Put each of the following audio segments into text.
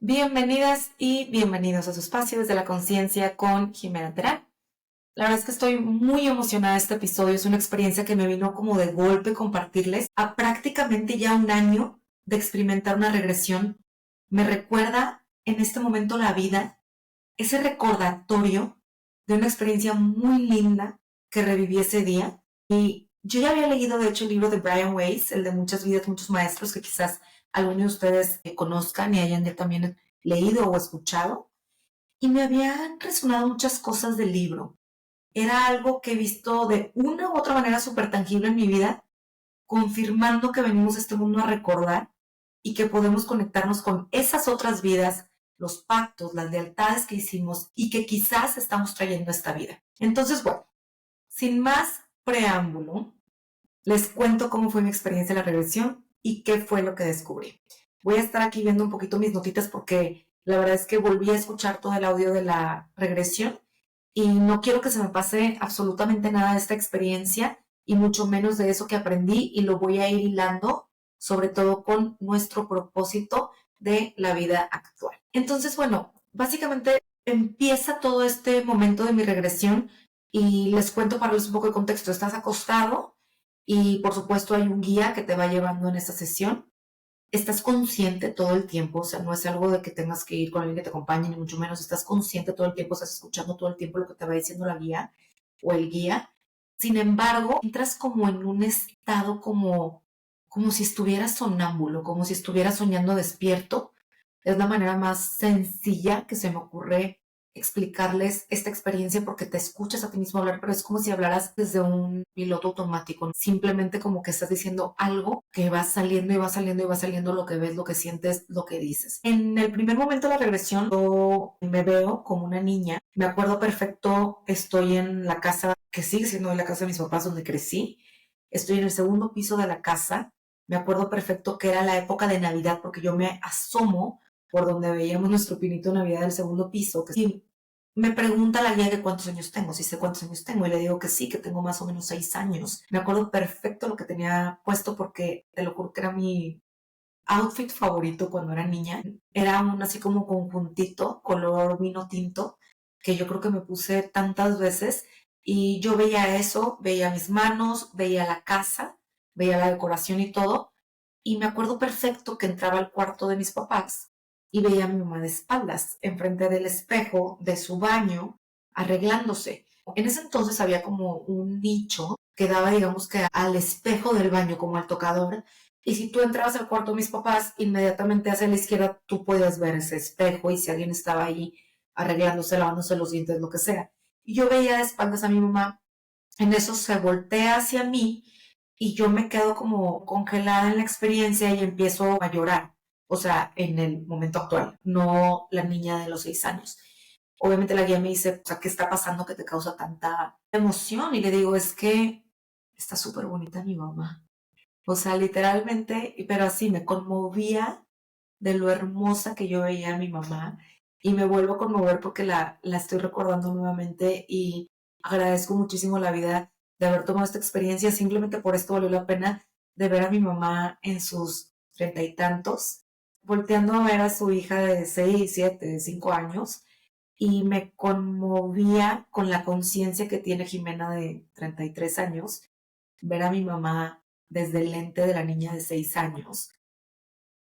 Bienvenidas y bienvenidos a su espacio desde la conciencia con Jimena Terán. La verdad es que estoy muy emocionada de este episodio. Es una experiencia que me vino como de golpe compartirles. A prácticamente ya un año de experimentar una regresión, me recuerda en este momento la vida, ese recordatorio de una experiencia muy linda que reviví ese día. Y yo ya había leído, de hecho, el libro de Brian Weiss, el de Muchas vidas, muchos maestros, que quizás algunos de ustedes conozcan y hayan ya también leído o escuchado. Y me habían resonado muchas cosas del libro. Era algo que he visto de una u otra manera súper tangible en mi vida, confirmando que venimos a este mundo a recordar y que podemos conectarnos con esas otras vidas, los pactos, las lealtades que hicimos y que quizás estamos trayendo a esta vida. Entonces, bueno, sin más preámbulo, les cuento cómo fue mi experiencia en la regresión y qué fue lo que descubrí. Voy a estar aquí viendo un poquito mis notitas porque la verdad es que volví a escuchar todo el audio de la regresión y no quiero que se me pase absolutamente nada de esta experiencia y mucho menos de eso que aprendí, y lo voy a ir hilando, sobre todo con nuestro propósito de la vida actual. Entonces, bueno, básicamente empieza todo este momento de mi regresión y les cuento para darles un poco de contexto. Estás acostado y por supuesto hay un guía que te va llevando en esta sesión. Estás consciente todo el tiempo, o sea, no es algo de que tengas que ir con alguien que te acompañe, ni mucho menos. Estás consciente todo el tiempo, estás escuchando todo el tiempo lo que te va diciendo la guía o el guía. Sin embargo, entras como en un estado como si estuvieras sonámbulo, como si estuvieras soñando despierto. Es la manera más sencilla que se me ocurre explicarles esta experiencia, porque te escuchas a ti mismo hablar, pero es como si hablaras desde un piloto automático. Simplemente como que estás diciendo algo que va saliendo y va saliendo y va saliendo, lo que ves, lo que sientes, lo que dices. En el primer momento de la regresión, yo me veo como una niña. Me acuerdo perfecto, estoy en la casa que sigue siendo la casa de mis papás donde crecí. Estoy en el segundo piso de la casa. Me acuerdo perfecto que era la época de Navidad, porque yo me asomo por donde veíamos nuestro pinito de Navidad del segundo piso. Y me pregunta la guía de cuántos años tengo, si sé cuántos años tengo, y le digo que sí, que tengo más o menos 6 años. Me acuerdo perfecto lo que tenía puesto, porque te lo juro que era mi outfit favorito cuando era niña. Era un así como conjuntito, color vino tinto, que yo creo que me puse tantas veces, y yo veía eso, veía mis manos, veía la casa, veía la decoración y todo, y me acuerdo perfecto que entraba al cuarto de mis papás y veía a mi mamá de espaldas, enfrente del espejo de su baño, arreglándose. En ese entonces había como un nicho que daba, digamos que al espejo del baño, como al tocador, y si tú entrabas al cuarto de mis papás, inmediatamente hacia la izquierda tú podías ver ese espejo, y si alguien estaba ahí arreglándose, lavándose los dientes, lo que sea. Y yo veía de espaldas a mi mamá. En eso se voltea hacia mí y yo me quedo como congelada en la experiencia y empiezo a llorar. O sea, en el momento actual, no la niña de los 6 años. Obviamente la guía me dice, o sea, ¿qué está pasando que te causa tanta emoción? Y le digo, es que está súper bonita mi mamá. O sea, literalmente, pero así me conmovía de lo hermosa que yo veía a mi mamá, y me vuelvo a conmover porque la estoy recordando nuevamente, y agradezco muchísimo la vida de haber tomado esta experiencia. Simplemente por esto valió la pena, de ver a mi mamá en sus 30 y tantos, volteando a ver a su hija de 6, 7, 5 años, y me conmovía con la conciencia que tiene Jimena de 33 años, ver a mi mamá desde el lente de la niña de 6 años,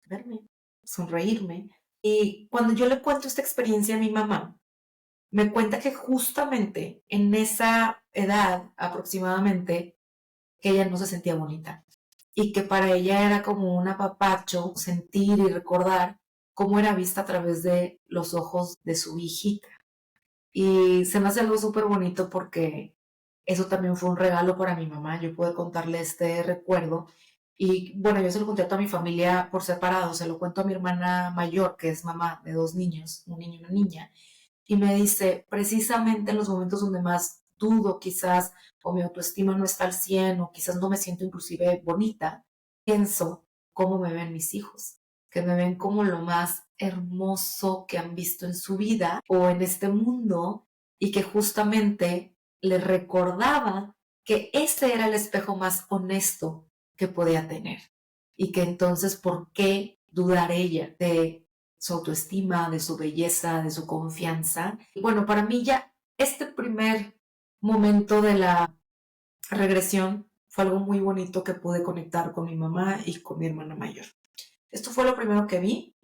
verme, sonreírme. Y cuando yo le cuento esta experiencia a mi mamá, me cuenta que justamente en esa edad aproximadamente, que ella no se sentía bonita, y que para ella era como un apapacho sentir y recordar cómo era vista a través de los ojos de su hijita. Y se me hace algo súper bonito porque eso también fue un regalo para mi mamá. Yo pude contarle este recuerdo. Y bueno, yo se lo conté a toda mi familia por separado. Se lo cuento a mi hermana mayor, que es mamá de 2 niños, un niño y una niña. Y me dice, precisamente en los momentos donde más dudo quizás, o mi autoestima no está al 100, o quizás no me siento inclusive bonita, pienso cómo me ven mis hijos, que me ven como lo más hermoso que han visto en su vida o en este mundo, y que justamente les recordaba que ese era el espejo más honesto que podía tener, y que entonces, ¿por qué dudar ella de su autoestima, de su belleza, de su confianza. Y bueno, para mí ya este primer momento de la regresión fue algo muy bonito que pude conectar con mi mamá y con mi hermana mayor. Esto fue lo primero que vi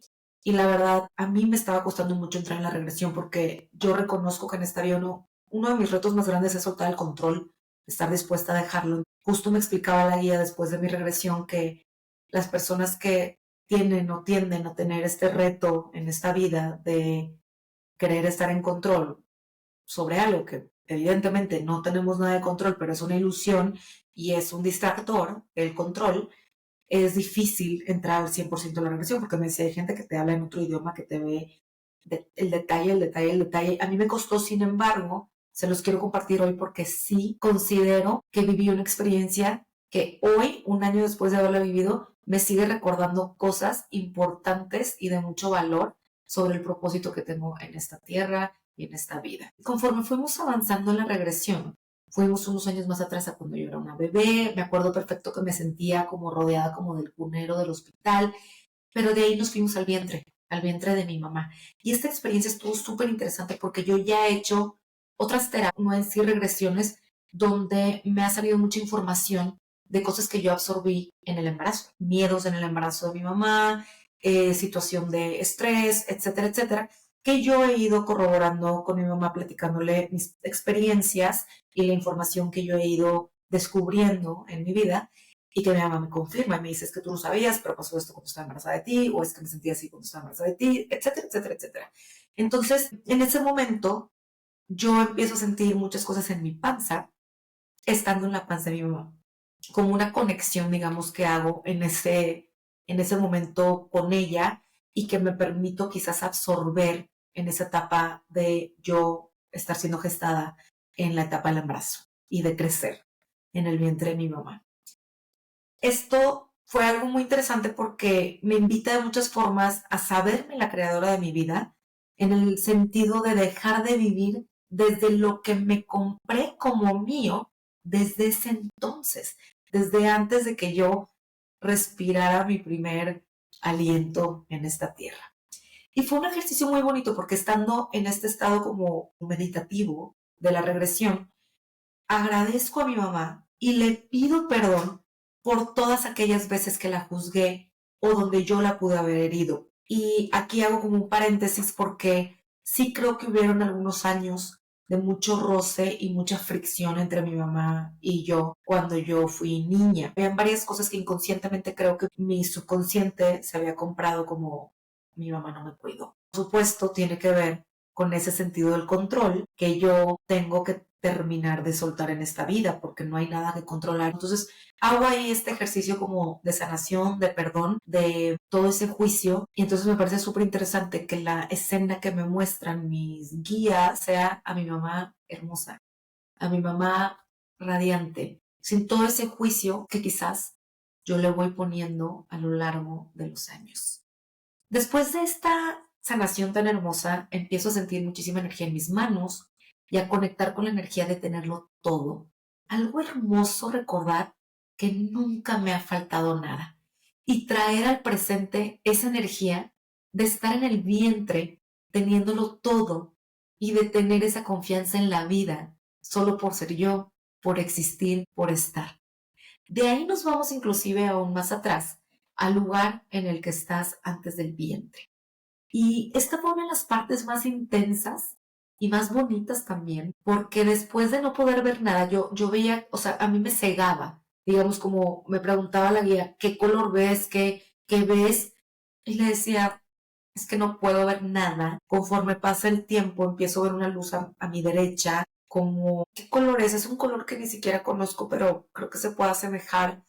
y la verdad a mí me estaba costando mucho entrar en la regresión porque yo reconozco que en esta vida uno de mis retos más grandes es soltar el control, estar dispuesta a dejarlo. Justo me explicaba la guía después de mi regresión que las personas que tienen o tienden a tener este reto en esta vida de querer estar en control sobre algo que evidentemente no tenemos nada de control, pero es una ilusión y es un distractor, el control, es difícil entrar al 100% en la regresión, porque me decía, hay gente que te habla en otro idioma, que te ve el detalle, el detalle, el detalle. A mí me costó, sin embargo, se los quiero compartir hoy porque sí considero que viví una experiencia que hoy, un año después de haberla vivido, me sigue recordando cosas importantes y de mucho valor sobre el propósito que tengo en esta tierra y en esta vida. Conforme fuimos avanzando en la regresión, fuimos unos años más atrás a cuando yo era una bebé. Me acuerdo perfecto que me sentía como rodeada como del cunero del hospital, pero de ahí nos fuimos al vientre de mi mamá. Y esta experiencia estuvo súper interesante porque yo ya he hecho otras terapias, no decir regresiones, donde me ha salido mucha información de cosas que yo absorbí en el embarazo, miedos en el embarazo de mi mamá, situación de estrés, etcétera, etcétera, que yo he ido corroborando con mi mamá, platicándole mis experiencias y la información que yo he ido descubriendo en mi vida y que mi mamá me confirma y me dice, es que tú no sabías, pero pasó esto cuando estaba embarazada de ti, o es que me sentía así cuando estaba embarazada de ti, etcétera, etcétera, etcétera. Entonces, en ese momento, yo empiezo a sentir muchas cosas en mi panza, estando en la panza de mi mamá, como una conexión, digamos, que hago en ese momento con ella y que me permito quizás absorber en esa etapa de yo estar siendo gestada en la etapa del embarazo y de crecer en el vientre de mi mamá. Esto fue algo muy interesante porque me invita de muchas formas a saberme la creadora de mi vida, en el sentido de dejar de vivir desde lo que me compré como mío desde ese entonces, desde antes de que yo respirara mi primer aliento en esta tierra. Y fue un ejercicio muy bonito porque estando en este estado como meditativo de la regresión, agradezco a mi mamá y le pido perdón por todas aquellas veces que la juzgué o donde yo la pude haber herido. Y aquí hago como un paréntesis porque sí creo que hubieron algunos años de mucho roce y mucha fricción entre mi mamá y yo cuando yo fui niña. Habían varias cosas que inconscientemente creo que mi subconsciente se había comprado como mi mamá no me cuidó. Por supuesto, tiene que ver con ese sentido del control que yo tengo que terminar de soltar en esta vida porque no hay nada que controlar. Entonces hago ahí este ejercicio como de sanación, de perdón, de todo ese juicio y entonces me parece súper interesante que la escena que me muestran mis guías sea a mi mamá hermosa, a mi mamá radiante, sin todo ese juicio que quizás yo le voy poniendo a lo largo de los años. Después de esta sanación tan hermosa, empiezo a sentir muchísima energía en mis manos y a conectar con la energía de tenerlo todo. Algo hermoso recordar que nunca me ha faltado nada y traer al presente esa energía de estar en el vientre teniéndolo todo y de tener esa confianza en la vida solo por ser yo, por existir, por estar. De ahí nos vamos inclusive aún más atrás, al lugar en el que estás antes del vientre. Y esta fue una de las partes más intensas y más bonitas también, porque después de no poder ver nada, yo veía, o sea, a mí me cegaba, digamos, como me preguntaba la guía, ¿qué color ves? ¿Qué ves? Y le decía, es que no puedo ver nada. Conforme pasa el tiempo, empiezo a ver una luz a mi derecha, como, ¿qué color es? Es un color que ni siquiera conozco, pero creo que se puede asemejar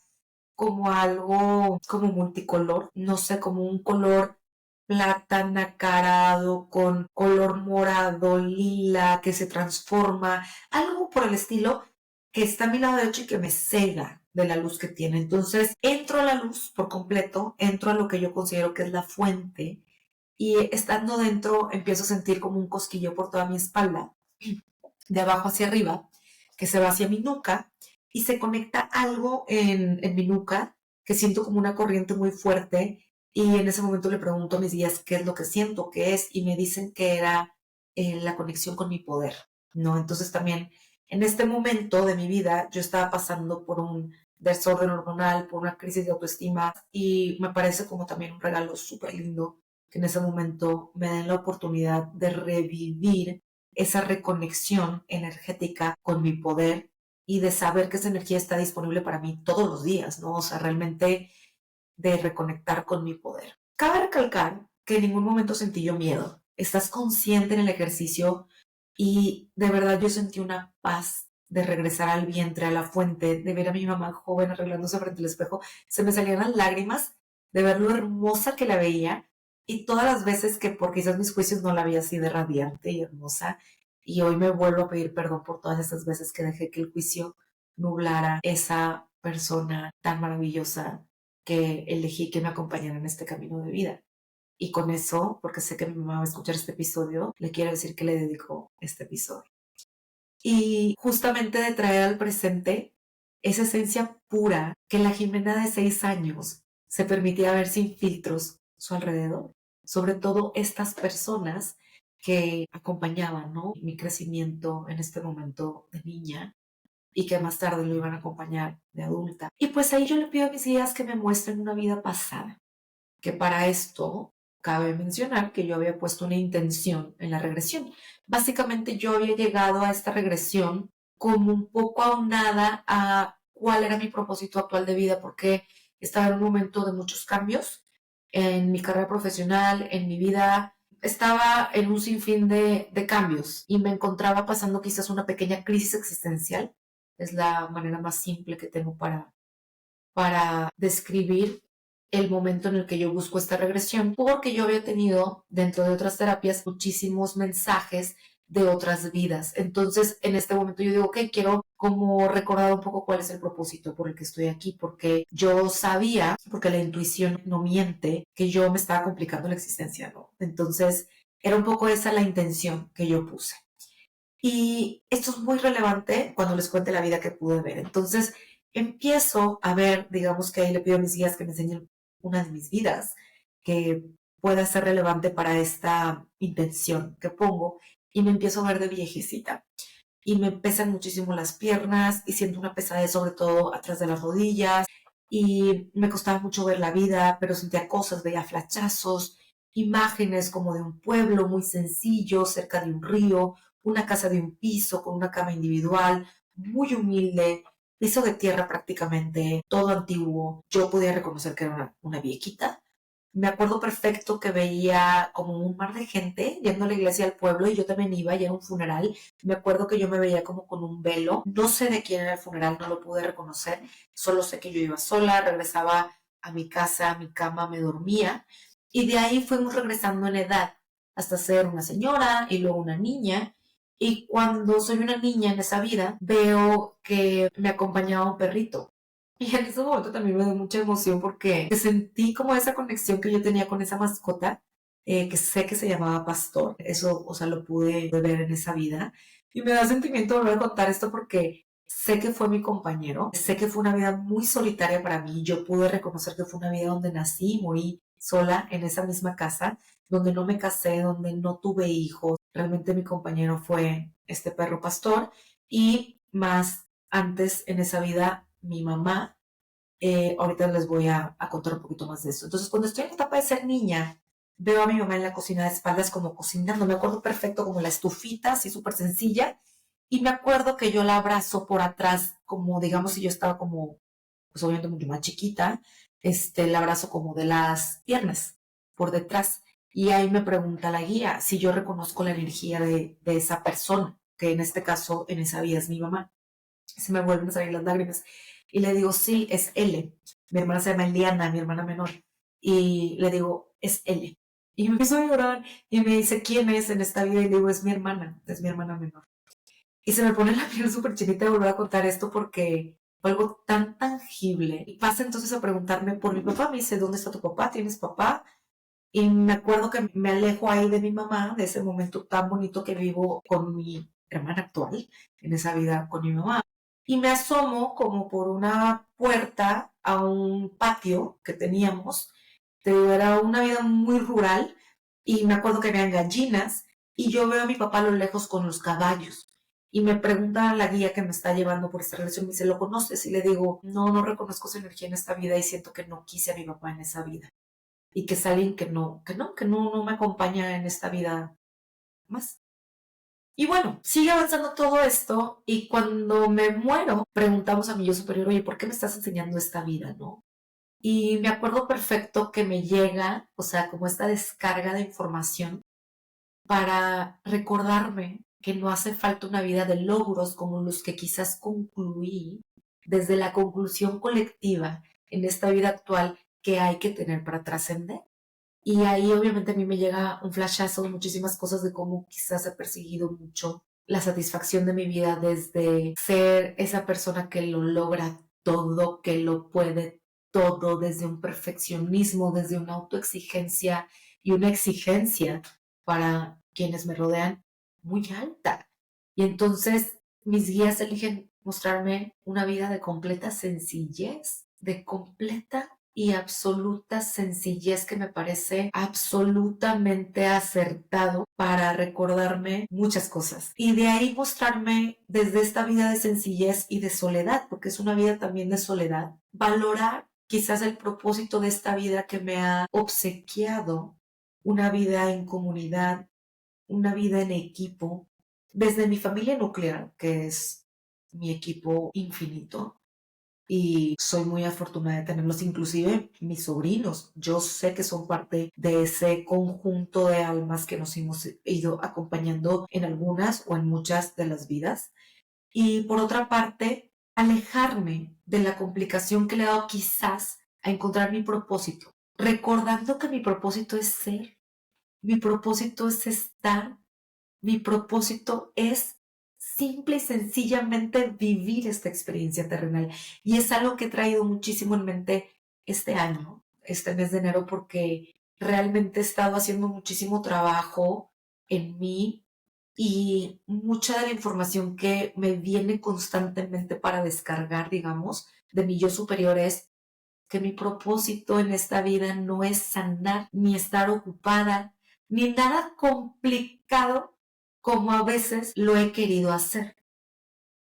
como algo como multicolor, no sé, como un color plata nacarado con color morado, lila, que se transforma, algo por el estilo que está a mi lado derecho y que me cega de la luz que tiene. Entonces entro a la luz por completo, entro a lo que yo considero que es la fuente y estando dentro empiezo a sentir como un cosquillo por toda mi espalda, de abajo hacia arriba, que se va hacia mi nuca y se conecta algo en mi nuca que siento como una corriente muy fuerte Y en ese momento le pregunto a mis guías qué es lo que siento, qué es, y me dicen que era la conexión con mi poder, ¿no? Entonces también en este momento de mi vida yo estaba pasando por un desorden hormonal, por una crisis de autoestima y me parece como también un regalo súper lindo que en ese momento me den la oportunidad de revivir esa reconexión energética con mi poder y de saber que esa energía está disponible para mí todos los días, ¿no? O sea, realmente de reconectar con mi poder. Cabe recalcar que en ningún momento sentí yo miedo. Estás consciente en el ejercicio y de verdad yo sentí una paz de regresar al vientre, a la fuente, de ver a mi mamá joven arreglándose frente al espejo. Se me salían las lágrimas de ver lo hermosa que la veía y todas las veces que por quizás mis juicios no la veía así de radiante y hermosa. Y hoy me vuelvo a pedir perdón por todas esas veces que dejé que el juicio nublara esa persona tan maravillosa que elegí que me acompañara en este camino de vida. Y con eso, porque sé que mi mamá va a escuchar este episodio, le quiero decir que le dedico este episodio. Y justamente de traer al presente esa esencia pura que la Jimena de 6 años se permitía ver sin filtros su alrededor. Sobre todo estas personas que acompañaban, ¿no?, mi crecimiento en este momento de niña y que más tarde lo iban a acompañar de adulta. Y pues ahí yo le pido a mis guías que me muestren una vida pasada, que para esto cabe mencionar que yo había puesto una intención en la regresión. Básicamente yo había llegado a esta regresión como un poco aunada a cuál era mi propósito actual de vida, porque estaba en un momento de muchos cambios en mi carrera profesional, en mi vida. Estaba en un sinfín de cambios y me encontraba pasando quizás una pequeña crisis existencial. Es la manera más simple que tengo para describir el momento en el que yo busco esta regresión, porque yo había tenido dentro de otras terapias muchísimos mensajes de otras vidas. Entonces, en este momento yo digo, ok, quiero como recordar un poco cuál es el propósito por el que estoy aquí, porque yo sabía, porque la intuición no miente, que yo me estaba complicando la existencia, ¿no? Entonces, era un poco esa la intención que yo puse. Y esto es muy relevante cuando les cuente la vida que pude ver. Entonces, empiezo a ver, digamos que ahí le pido a mis guías que me enseñen una de mis vidas que pueda ser relevante para esta intención que pongo y me empiezo a ver de viejecita y me pesan muchísimo las piernas y siento una pesadez sobre todo atrás de las rodillas y me costaba mucho ver la vida, pero sentía cosas, veía flachazos, imágenes como de un pueblo muy sencillo, cerca de un río, una casa de un piso con una cama individual, muy humilde, piso de tierra prácticamente, todo antiguo. Yo podía reconocer que era una viejita. Me acuerdo perfecto que veía como un mar de gente yendo a la iglesia al pueblo y yo también iba, y era un funeral. Me acuerdo que yo me veía como con un velo. No sé de quién era el funeral, no lo pude reconocer. Solo sé que yo iba sola, regresaba a mi casa, a mi cama, me dormía. Y de ahí fuimos regresando en edad hasta ser una señora y luego una niña. Y cuando soy una niña en esa vida, veo que me acompañaba un perrito. Y en ese momento también me dio mucha emoción porque sentí como esa conexión que yo tenía con esa mascota, que sé que se llamaba Pastor. Eso, o sea, lo pude ver en esa vida. Y me da sentimiento volver a contar esto porque sé que fue mi compañero, sé que fue una vida muy solitaria para mí. Yo pude reconocer que fue una vida donde nací y morí sola en esa misma casa, donde no me casé, donde no tuve hijos. Realmente mi compañero fue este perro pastor y más antes en esa vida mi mamá. Ahorita les voy a contar un poquito más de eso. Entonces, cuando estoy en la etapa de ser niña, veo a mi mamá en la cocina de espaldas como cocinando. Me acuerdo perfecto como la estufita, así súper sencilla. Y me acuerdo que yo la abrazo por atrás, como digamos si yo estaba como, pues obviamente mucho más chiquita, la abrazo como de las piernas, por detrás. Y ahí me pregunta la guía si yo reconozco la energía de esa persona, que en este caso, en esa vida es mi mamá. Se me vuelven a salir las lágrimas. Y le digo, sí, es L. Mi hermana se llama Eliana, mi hermana menor. Y le digo, es L. Y me empiezo a llorar y me dice, ¿quién es en esta vida? Y le digo, es mi hermana menor. Y se me pone la piel súper chinita de volver a contar esto porque fue algo tan tangible. Y pasa entonces a preguntarme por mi papá. Me dice, ¿dónde está tu papá? ¿Tienes papá? Y me acuerdo que me alejo ahí de mi mamá, de ese momento tan bonito que vivo con mi hermana actual, en esa vida con mi mamá. Y me asomo como por una puerta a un patio que teníamos Te digo, era una vida muy rural y me acuerdo que habían gallinas y yo veo a mi papá a lo lejos con los caballos. Y me pregunta la guía que me está llevando por esta relación, me dice, ¿lo conoces? Y le digo, no, no reconozco su energía en esta vida y siento que no quise a mi papá en esa vida. Y que es alguien no me acompaña en esta vida más. Y bueno, sigue avanzando todo esto y cuando me muero, preguntamos a mi yo superior, oye, ¿por qué me estás enseñando esta vida, no? Y me acuerdo perfecto que me llega, o sea, como esta descarga de información para recordarme que no hace falta una vida de logros como los que quizás concluí desde la conclusión colectiva en esta vida actual que hay que tener para trascender. Y ahí obviamente a mí me llega un flashazo de muchísimas cosas de cómo quizás he perseguido mucho la satisfacción de mi vida desde ser esa persona que lo logra todo, que lo puede todo, desde un perfeccionismo, desde una autoexigencia y una exigencia para quienes me rodean muy alta. Y entonces mis guías eligen mostrarme una vida de completa sencillez, de completa y absoluta sencillez que me parece absolutamente acertado para recordarme muchas cosas. Y de ahí mostrarme desde esta vida de sencillez y de soledad, porque es una vida también de soledad, valorar quizás el propósito de esta vida que me ha obsequiado, una vida en comunidad, una vida en equipo, desde mi familia nuclear, que es mi equipo infinito, y soy muy afortunada de tenerlos, inclusive mis sobrinos. Yo sé que son parte de ese conjunto de almas que nos hemos ido acompañando en algunas o en muchas de las vidas. Y por otra parte, alejarme de la complicación que le he dado quizás a encontrar mi propósito, recordando que mi propósito es ser, mi propósito es estar, mi propósito es simple y sencillamente vivir esta experiencia terrenal. Y es algo que he traído muchísimo en mente este año, este mes de enero, porque realmente he estado haciendo muchísimo trabajo en mí y mucha de la información que me viene constantemente para descargar, digamos, de mi yo superior es que mi propósito en esta vida no es sanar, ni estar ocupada, ni nada complicado como a veces lo he querido hacer.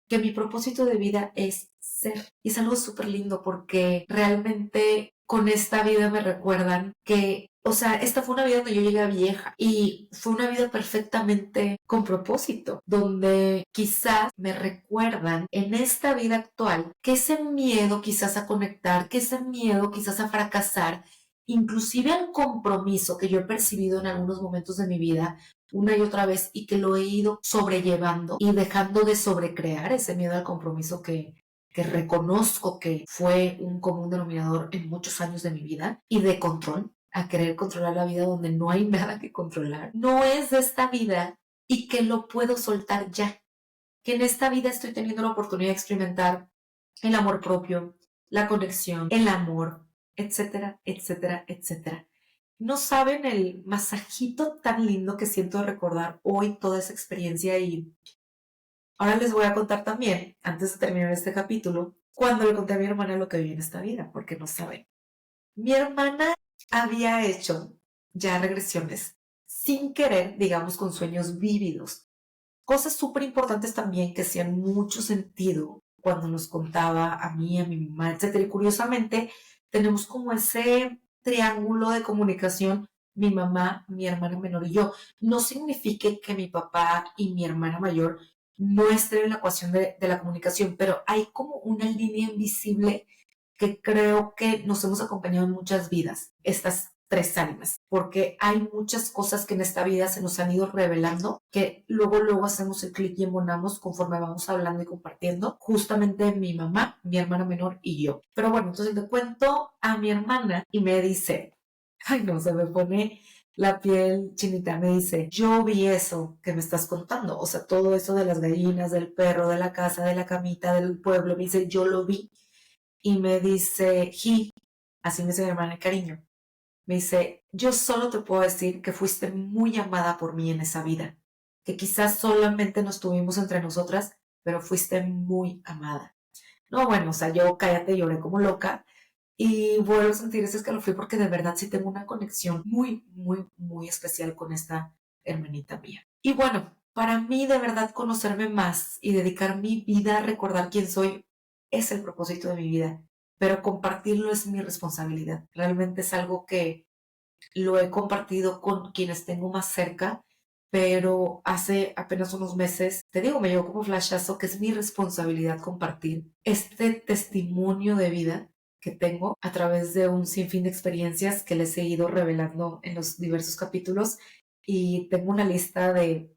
Que mi propósito de vida es ser. Y es algo súper lindo porque realmente con esta vida me recuerdan que, o sea, esta fue una vida donde yo llegué a vieja y fue una vida perfectamente con propósito, donde quizás me recuerdan en esta vida actual que ese miedo quizás a conectar, que ese miedo quizás a fracasar, inclusive al compromiso que yo he percibido en algunos momentos de mi vida, una y otra vez y que lo he ido sobrellevando y dejando de sobrecrear ese miedo al compromiso que reconozco que fue un común denominador en muchos años de mi vida y de control, a querer controlar la vida donde no hay nada que controlar. No es de esta vida y que lo puedo soltar ya. Que en esta vida estoy teniendo la oportunidad de experimentar el amor propio, la conexión, el amor, etcétera, etcétera, etcétera. No saben el masajito tan lindo que siento de recordar hoy toda esa experiencia y ahora les voy a contar también, antes de terminar este capítulo, cuando le conté a mi hermana lo que viví en esta vida, porque no saben. Mi hermana había hecho ya regresiones sin querer, digamos, con sueños vívidos. Cosas súper importantes también que hacían mucho sentido cuando nos contaba a mí, a mi mamá, etcétera. Y curiosamente, tenemos como ese triángulo de comunicación, mi mamá, mi hermana menor y yo. No significa que mi papá y mi hermana mayor no estén en la ecuación de la comunicación, pero hay como una línea invisible que creo que nos hemos acompañado en muchas vidas, estas tres ánimas, porque hay muchas cosas que en esta vida se nos han ido revelando, que luego hacemos el clic y embonamos conforme vamos hablando y compartiendo, justamente mi mamá, mi hermana menor y yo. Pero bueno, entonces le cuento a mi hermana y me dice, ay no, se me pone la piel chinita, me dice, yo vi eso que me estás contando, o sea, todo eso de las gallinas, del perro, de la casa, de la camita, del pueblo, me dice, yo lo vi. Y me dice, así me dice mi hermana de cariño, me dice, yo solo te puedo decir que fuiste muy amada por mí en esa vida, que quizás solamente nos tuvimos entre nosotras, pero fuiste muy amada. No, bueno, o sea, yo cállate, lloré como loca Y vuelvo a sentir ese escalofrío porque de verdad sí tengo una conexión muy, muy, muy especial con esta hermanita mía. Y bueno, para mí de verdad conocerme más y dedicar mi vida a recordar quién soy es el propósito de mi vida, pero compartirlo es mi responsabilidad. Realmente es algo que lo he compartido con quienes tengo más cerca, pero hace apenas unos meses, te digo, me llegó como flashazo que es mi responsabilidad compartir este testimonio de vida que tengo a través de un sinfín de experiencias que les he ido revelando en los diversos capítulos, y tengo una lista de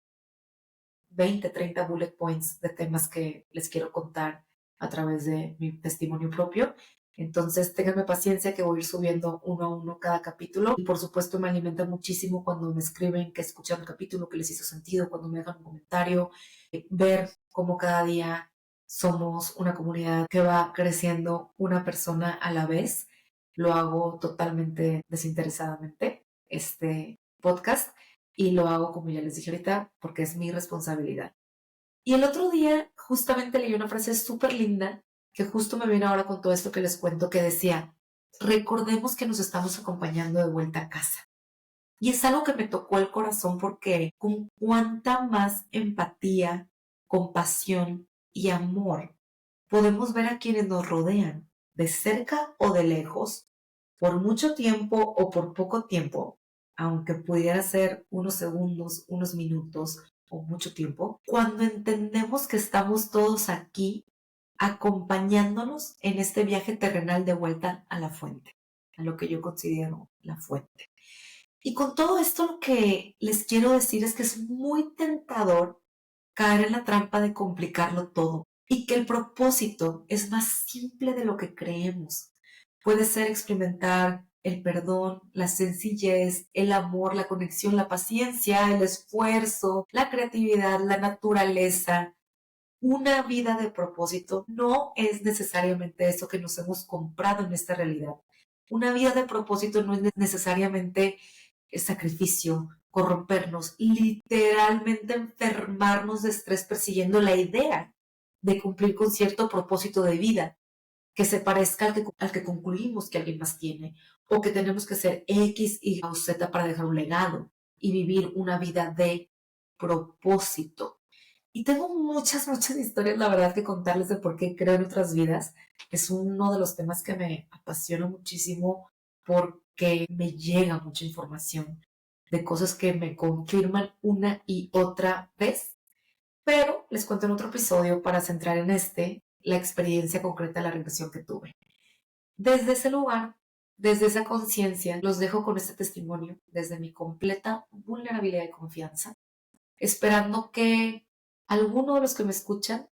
20, 30 bullet points de temas que les quiero contar a través de mi testimonio propio. Entonces, ténganme paciencia que voy a ir subiendo uno a uno cada capítulo. Y por supuesto, me alimenta muchísimo cuando me escriben que escucharon el capítulo, que les hizo sentido, cuando me dejan un comentario, ver cómo cada día somos una comunidad que va creciendo una persona a la vez. Lo hago totalmente desinteresadamente, este podcast, y lo hago, como ya les dije ahorita, porque es mi responsabilidad. Y el otro día justamente leí una frase súper linda que justo me viene ahora con todo esto que les cuento, que decía: recordemos que nos estamos acompañando de vuelta a casa. Y es algo que me tocó el corazón porque con cuánta más empatía, compasión y amor podemos ver a quienes nos rodean, de cerca o de lejos, por mucho tiempo o por poco tiempo, aunque pudiera ser unos segundos, unos minutos o mucho tiempo, cuando entendemos que estamos todos aquí acompañándonos en este viaje terrenal de vuelta a la fuente, a lo que yo considero la fuente. Y con todo esto lo que les quiero decir es que es muy tentador caer en la trampa de complicarlo todo y que el propósito es más simple de lo que creemos. Puede ser experimentar el perdón, la sencillez, el amor, la conexión, la paciencia, el esfuerzo, la creatividad, la naturaleza. Una vida de propósito no es necesariamente eso que nos hemos comprado en esta realidad. Una vida de propósito no es necesariamente el sacrificio, corrompernos, literalmente enfermarnos de estrés persiguiendo la idea de cumplir con cierto propósito de vida que se parezca al que concluimos que alguien más tiene, o que tenemos que ser X, Y o Z para dejar un legado y vivir una vida de propósito. Y tengo muchas, muchas historias, la verdad, que contarles de por qué creo en otras vidas. Es uno de los temas que me apasiona muchísimo porque me llega mucha información de cosas que me confirman una y otra vez. Pero les cuento en otro episodio para centrar en la experiencia concreta de la regresión que tuve. Desde ese lugar, desde esa conciencia, los dejo con este testimonio, desde mi completa vulnerabilidad y confianza, esperando que alguno de los que me escuchan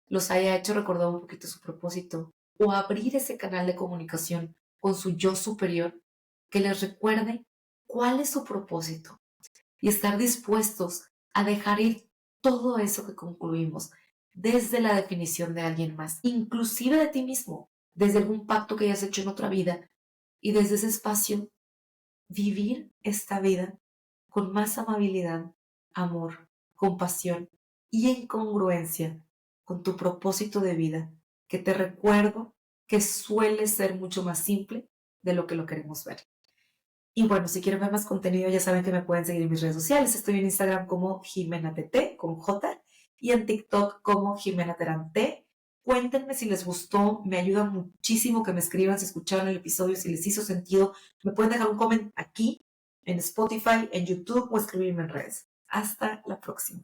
los haya hecho recordar un poquito su propósito o abrir ese canal de comunicación con su yo superior que les recuerde cuál es su propósito y estar dispuestos a dejar ir todo eso que concluimos desde la definición de alguien más, inclusive de ti mismo, desde algún pacto que hayas hecho en otra vida, y desde ese espacio vivir esta vida con más amabilidad, amor, compasión y en congruencia con tu propósito de vida, que te recuerdo que suele ser mucho más simple de lo que lo queremos ver. Y bueno, si quieren ver más contenido, ya saben que me pueden seguir en mis redes sociales. Estoy en Instagram como JimenaTT con J, y en TikTok como JimenaTerante. Cuéntenme si les gustó, me ayuda muchísimo que me escriban si escucharon el episodio, si les hizo sentido. Me pueden dejar un comment aquí, en Spotify, en YouTube, o escribirme en redes. Hasta la próxima.